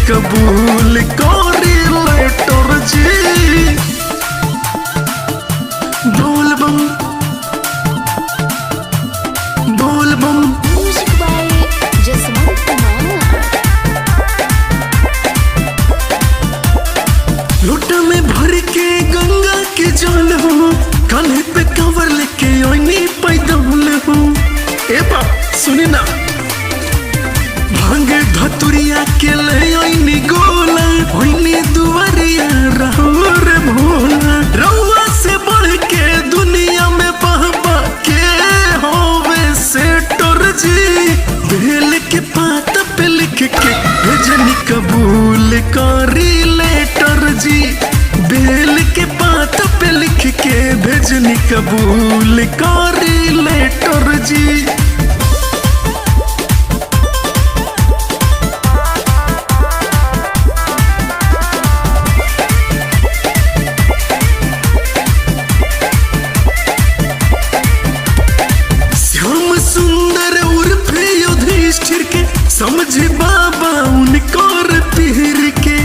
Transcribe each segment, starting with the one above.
कबूल करी लेटर जी। बोल बम बोल बम। Music by Jaswant Kumar. लोटा में भर के गंगा के जल हो, कान्हे पे कवर लेके ओइनी पैदल हो। ए बा सुनी ना, भांगे धतुरिया के ले ओइनी गोला, ओइनी दुआरिया रहो रे भोला। रउआ से बढ़ के दुनिया में बाबा के होवे सेटर जी। बेल के पात पे लिख के भेजनी कबूल करी लेटर जी। बेल के पात पे लिख के भेजनी कबूल करी लेटर जी। श्याम सुंदर उर्फे युधिष्ठिर के समझे बाबा उनकर पीर के।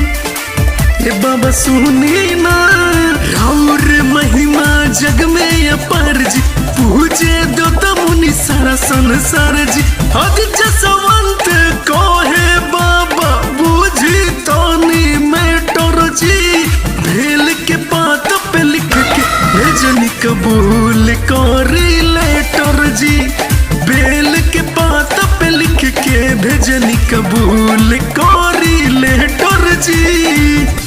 ये बाबा सुनी ना, राउर महिमा जग में अपार जी। पूजे देवता मुनि सारा संसार जी। आदि जसवंत कहे बाबा बूझी तोनी मेटर जी। भेल के पात पे लिख के भेजनी कबूल करी लेटर जी। बेल के पात पे लिख के भेजनी कबूल करी लेटर जी।